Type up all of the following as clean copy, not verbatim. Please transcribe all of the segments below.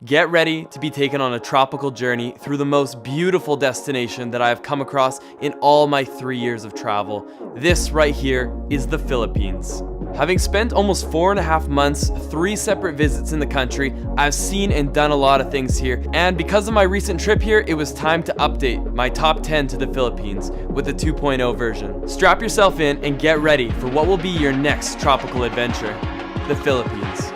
Get ready to be taken on a tropical journey through the most beautiful destination that I have come across in all my 3 years of travel. This right here is the Philippines. Having spent almost 4.5 months, 3 separate visits in the country, I've seen and done a lot of things here, and because of my recent trip here, it was time to update my top 10 to the Philippines with the 2.0 version. Strap yourself in and get ready for what will be your next tropical adventure, the Philippines.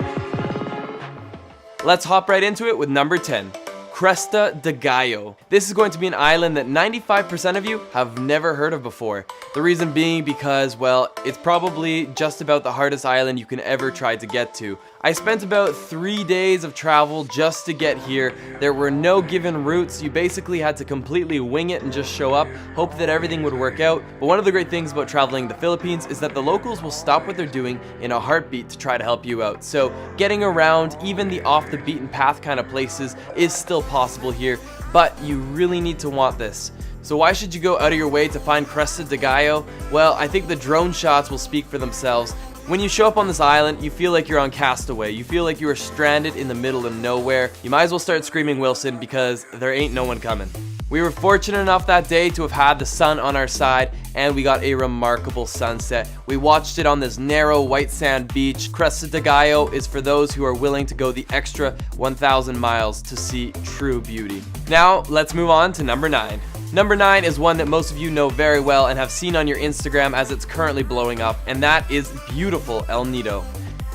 Let's hop right into it with number 10. CRESTA de Gallo. This is going to be an island that 95% of you have never heard of before. The reason being because, well, it's probably just about the hardest island you can ever try to get to. I spent about 3 days of travel just to get here. There were no given routes. You basically had to completely wing it and just show up, hope that everything would work out. But one of the great things about traveling the Philippines is that the locals will stop what they're doing in a heartbeat to try to help you out. So getting around even the off the beaten path kind of places is still possible here, but you really need to want this. So why should you go out of your way to find CRESTA de Gallo? Well, I think the drone shots will speak for themselves. When you show up on this island, you feel like you're on Castaway. You feel like you are stranded in the middle of nowhere. You might as well start screaming Wilson because there ain't no one coming. We were fortunate enough that day to have had the sun on our side, and we got a remarkable sunset. We watched it on this narrow white sand beach. CRESTA de Gallo is for those who are willing to go the extra 1,000 miles to see true beauty. Now, let's move on to number 9. Number 9 is one that most of you know very well and have seen on your Instagram as it's currently blowing up, and that is beautiful El Nido.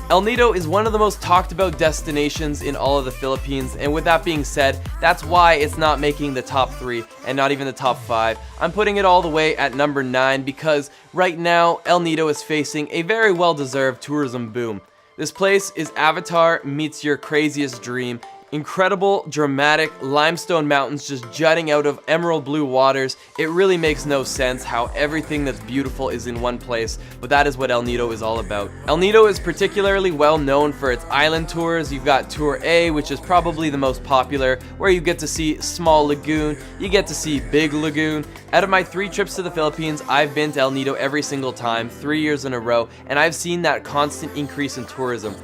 El Nido is one of the most talked about destinations in all of the Philippines, and with that being said, that's why it's not making the top 3 and not even the top 5. I'm putting it all the way at number 9 because right now El Nido is facing a very well-deserved tourism boom. This place is Avatar meets your craziest dream. Incredible, dramatic limestone mountains just jutting out of emerald blue waters. It really makes no sense how everything that's beautiful is in one place, but that is what El Nido is all about. El Nido is particularly well known for its island tours. You've got Tour A, which is probably the most popular, where you get to see Small Lagoon, you get to see Big Lagoon. Out of my 3 trips to the Philippines, I've been to El Nido every single time, 3 years in a row, and I've seen that constant increase in tourism.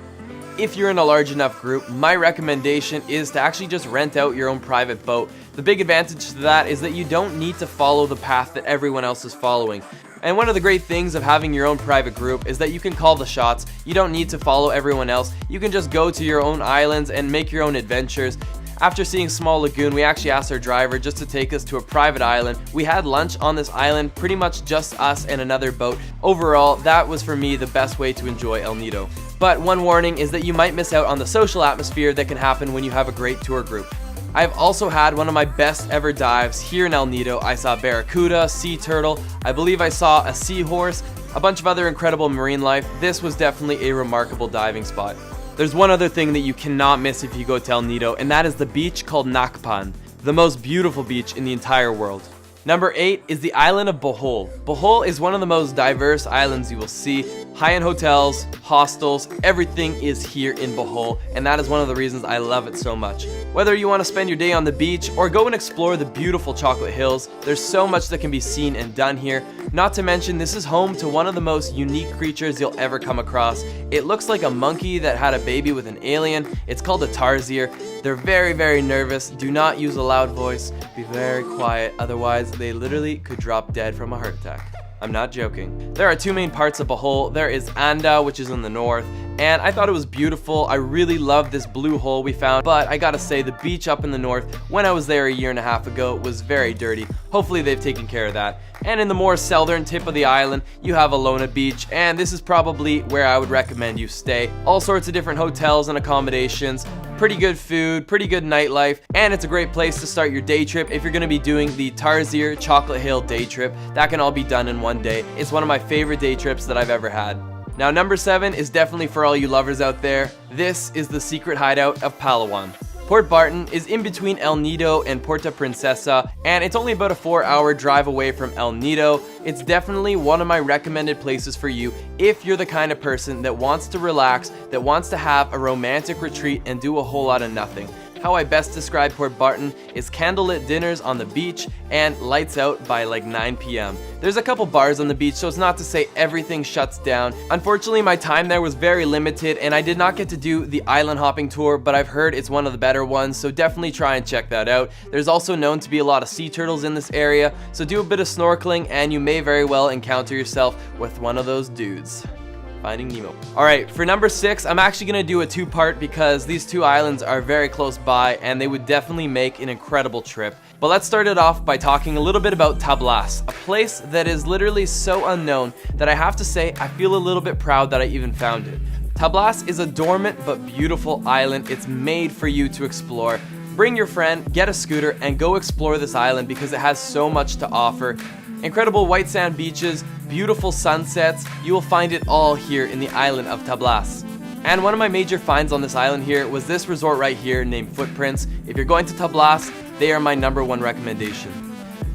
If you're in a large enough group, my recommendation is to actually just rent out your own private boat. The big advantage to that is that you don't need to follow the path that everyone else is following. And one of the great things of having your own private group is that you can call the shots. You don't need to follow everyone else. You can just go to your own islands and make your own adventures. After seeing Small Lagoon, we actually asked our driver just to take us to a private island. We had lunch on this island, pretty much just us and another boat. Overall, that was for me the best way to enjoy El Nido. But one warning is that you might miss out on the social atmosphere that can happen when you have a great tour group. I've also had one of my best ever dives here in El Nido. I saw barracuda, sea turtle, I believe I saw a seahorse, a bunch of other incredible marine life. This was definitely a remarkable diving spot. There's one other thing that you cannot miss if you go to El Nido, and that is the beach called Nakpan, the most beautiful beach in the entire world. Number 8 is the island of Bohol. Bohol is one of the most diverse islands you will see. High-end hotels, hostels, everything is here in Bohol, and that is one of the reasons I love it so much. Whether you want to spend your day on the beach or go and explore the beautiful chocolate hills, there's so much that can be seen and done here. Not to mention, this is home to one of the most unique creatures you'll ever come across. It looks like a monkey that had a baby with an alien. It's called a tarsier. They're very, very nervous. Do not use a loud voice. Be very quiet, otherwise they literally could drop dead from a heart attack. I'm not joking. There are 2 main parts of Bohol. There is Anda, which is in the north, and I thought it was beautiful. I really loved this blue hole we found, but I gotta say the beach up in the north, when I was there 1.5 years ago, was very dirty. Hopefully they've taken care of that. And in the more southern tip of the island, you have Alona Beach, and this is probably where I would recommend you stay. All sorts of different hotels and accommodations, pretty good food, pretty good nightlife, and it's a great place to start your day trip if you're gonna be doing the Tarsier Chocolate Hill day trip. That can all be done in one day. It's one of my favorite day trips that I've ever had. Now, number 7 is definitely for all you lovers out there. This is the secret hideout of Palawan. Port Barton is in between El Nido and Puerto Princesa, and it's only about a 4-hour drive away from El Nido. It's definitely one of my recommended places for you if you're the kind of person that wants to relax, that wants to have a romantic retreat and do a whole lot of nothing. how I best describe Port Barton is candlelit dinners on the beach and lights out by like 9 p.m. There's a couple bars on the beach, so it's not to say everything shuts down. Unfortunately, my time there was very limited and I did not get to do the island hopping tour, but I've heard it's one of the better ones, so definitely try and check that out. There's also known to be a lot of sea turtles in this area, so do a bit of snorkeling and you may very well encounter yourself with one of those dudes. Finding Nemo. Alright, for number 6, I'm actually going to do a two-part because these two islands are very close by and they would definitely make an incredible trip. But let's start it off by talking a little bit about Tablas, a place that is literally so unknown that I have to say I feel a little bit proud that I even found it. Tablas is a dormant but beautiful island. It's made for you to explore. Bring your friend, get a scooter, and go explore this island because it has so much to offer. Incredible white sand beaches, beautiful sunsets, you will find it all here in the island of Tablas. And one of my major finds on this island here was this resort right here named Footprints. If you're going to Tablas, they are my #1 recommendation.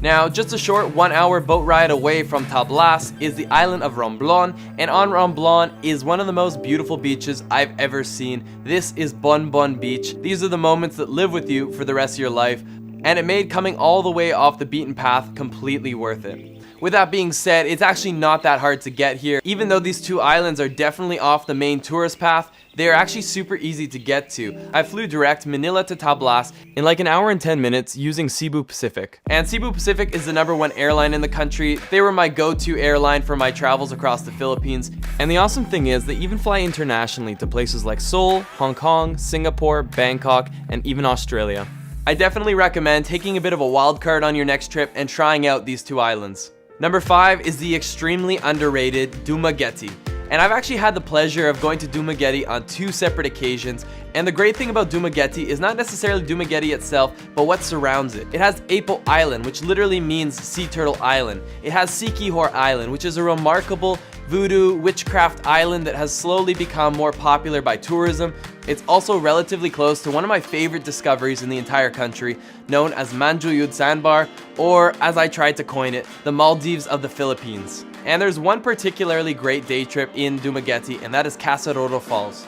Now, just a short 1-hour boat ride away from Tablas is the island of Romblon, and on Romblon is one of the most beautiful beaches I've ever seen. This is Bon Bon Beach. These are the moments that live with you for the rest of your life, and it made coming all the way off the beaten path completely worth it. With that being said, it's actually not that hard to get here. Even though these two islands are definitely off the main tourist path, they are actually super easy to get to. I flew direct Manila to Tablas in like 1 hour and 10 minutes using Cebu Pacific. And Cebu Pacific is the #1 airline in the country. They were my go-to airline for my travels across the Philippines. And the awesome thing is they even fly internationally to places like Seoul, Hong Kong, Singapore, Bangkok, and even Australia. I definitely recommend taking a bit of a wild card on your next trip and trying out these two islands. Number 5 is the extremely underrated Dumaguete. And I've actually had the pleasure of going to Dumaguete on 2 separate occasions. And the great thing about Dumaguete is not necessarily Dumaguete itself, but what surrounds it. It has Apo Island, which literally means Sea Turtle Island. It has Siquijor Island, which is a remarkable voodoo witchcraft island that has slowly become more popular by tourism. It's also relatively close to one of my favorite discoveries in the entire country, known as Manjuyud Sandbar, or as I tried to coin it, the Maldives of the Philippines. And there's one particularly great day trip in Dumaguete, and that is Casaroro Falls.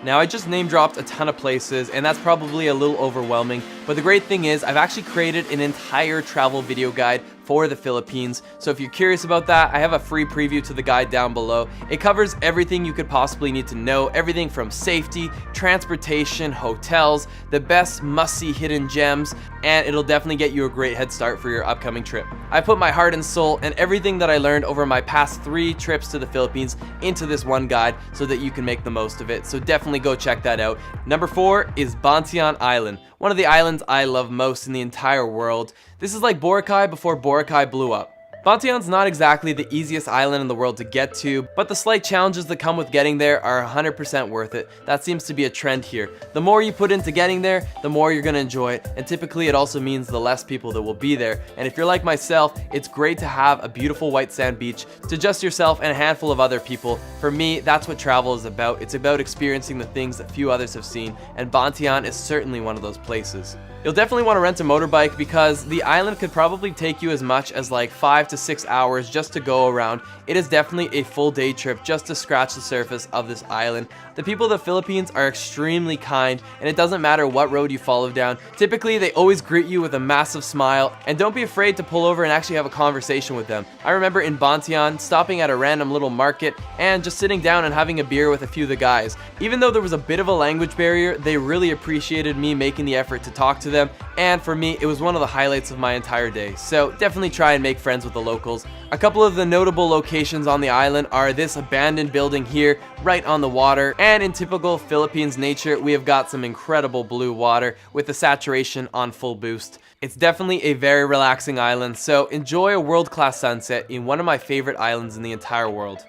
Now, I just name dropped a ton of places, and that's probably a little overwhelming, but the great thing is I've actually created an entire travel video guide for the Philippines. So if you're curious about that, I have a free preview to the guide down below. It covers everything you could possibly need to know, everything from safety, transportation, hotels, the best must-see hidden gems, and it'll definitely get you a great head start for your upcoming trip. I put my heart and soul and everything that I learned over my past 3 trips to the Philippines into this one guide so that you can make the most of it. So definitely go check that out. Number 4 is Bantian Island, one of the islands I love most in the entire world. This is like Boracay before Boracay blew up. Bantian's not exactly the easiest island in the world to get to, but the slight challenges that come with getting there are 100% worth it. That seems to be a trend here. The more you put into getting there, the more you're gonna enjoy it, and typically it also means the less people that will be there. And if you're like myself, it's great to have a beautiful white sand beach to just yourself and a handful of other people. For me, that's what travel is about. It's about experiencing the things that few others have seen, and Bantian is certainly one of those places. You'll definitely want to rent a motorbike because the island could probably take you as much as like 5 to 6 hours just to go around. It is definitely a full day trip just to scratch the surface of this island. The people of the Philippines are extremely kind, and it doesn't matter what road you follow down. Typically, they always greet you with a massive smile, and don't be afraid to pull over and actually have a conversation with them. I remember in Bantian stopping at a random little market and just sitting down and having a beer with a few of the guys. Even though there was a bit of a language barrier, they really appreciated me making the effort to talk to them, and for me, it was one of the highlights of my entire day. So definitely try and make friends with the locals. A couple of the notable locations on the island are this abandoned building here, right on the water, and in typical Philippines nature, we have got some incredible blue water with the saturation on full boost. It's definitely a very relaxing island, so enjoy a world-class sunset in one of my favorite islands in the entire world.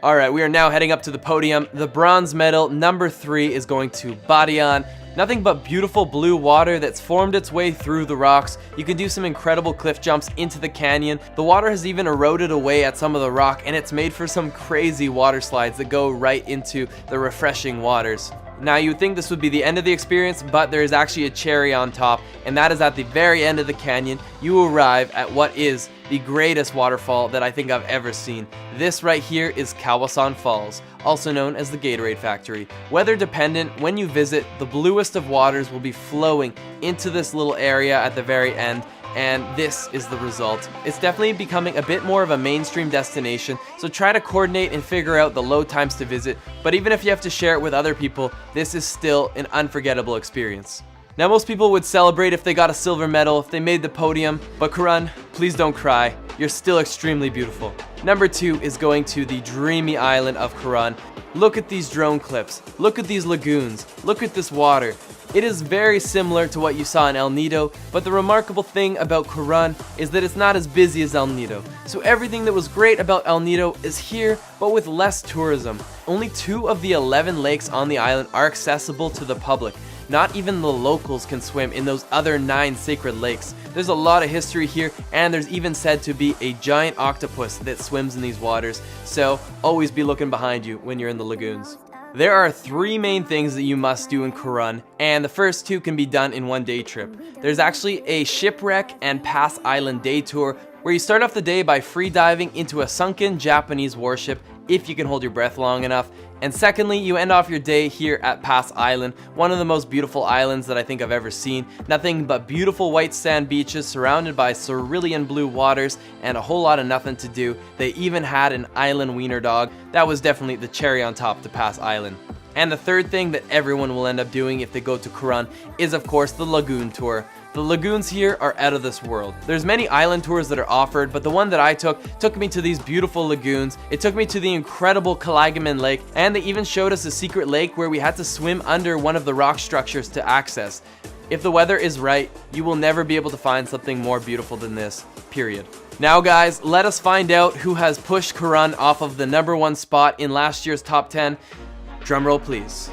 Alright, we are now heading up to the podium. The bronze medal, number 3, is going to Barian. Nothing but beautiful blue water that's formed its way through the rocks. You can do some incredible cliff jumps into the canyon. The water has even eroded away at some of the rock, and it's made for some crazy water slides that go right into the refreshing waters. Now you would think this would be the end of the experience, but there is actually a cherry on top, and that is at the very end of the canyon, you arrive at what is the greatest waterfall that I think I've ever seen. This right here is Kawasan Falls, also known as the Gatorade Factory. Weather dependent, when you visit, the bluest of waters will be flowing into this little area at the very end, and this is the result. It's definitely becoming a bit more of a mainstream destination, so try to coordinate and figure out the low times to visit, but even if you have to share it with other people, this is still an unforgettable experience. Now most people would celebrate if they got a silver medal, if they made the podium, but Karan, please don't cry. You're still extremely beautiful. Number 2 is going to the dreamy island of Karan. Look at these drone clips, look at these lagoons, look at this water. It is very similar to what you saw in El Nido, but the remarkable thing about Karan is that it's not as busy as El Nido. So everything that was great about El Nido is here, but with less tourism. Only 2 of the 11 lakes on the island are accessible to the public. Not even the locals can swim in those other 9 sacred lakes. There's a lot of history here, and there's even said to be a giant octopus that swims in these waters, so always be looking behind you when you're in the lagoons. There are 3 main things that you must do in Karan, and the first 2 can be done in one day trip. There's actually a shipwreck and Pass Island day tour where you start off the day by free diving into a sunken Japanese warship if you can hold your breath long enough. And secondly, you end off your day here at Pass Island, one of the most beautiful islands that I think I've ever seen. Nothing but beautiful white sand beaches surrounded by cerulean blue waters and a whole lot of nothing to do. They even had an island wiener dog. That was definitely the cherry on top to Pass Island. And the third thing that everyone will end up doing if they go to Karan is of course the lagoon tour. The lagoons here are out of this world. There's many island tours that are offered, but the one that I took me to these beautiful lagoons. It took me to the incredible Kalagaman Lake, and they even showed us a secret lake where we had to swim under one of the rock structures to access. If the weather is right, you will never be able to find something more beautiful than this, period. Now guys, let us find out who has pushed Karan off of the number 1 spot in last year's top 10. Drumroll please.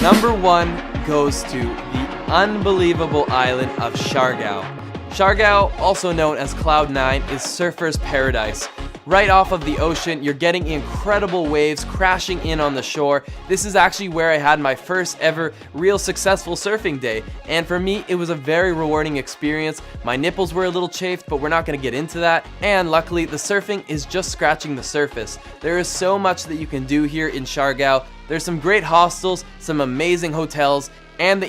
Number 1 goes to the unbelievable island of Siargao. Siargao, also known as Cloud 9, is surfer's paradise. Right off of the ocean, you're getting incredible waves crashing in on the shore. This is actually where I had my first ever real successful surfing day, and for me it was a very rewarding experience. My nipples were a little chafed, but we're not going to get into that, and luckily the surfing is just scratching the surface. There is so much that you can do here in Siargao. There's some great hostels, some amazing hotels, and the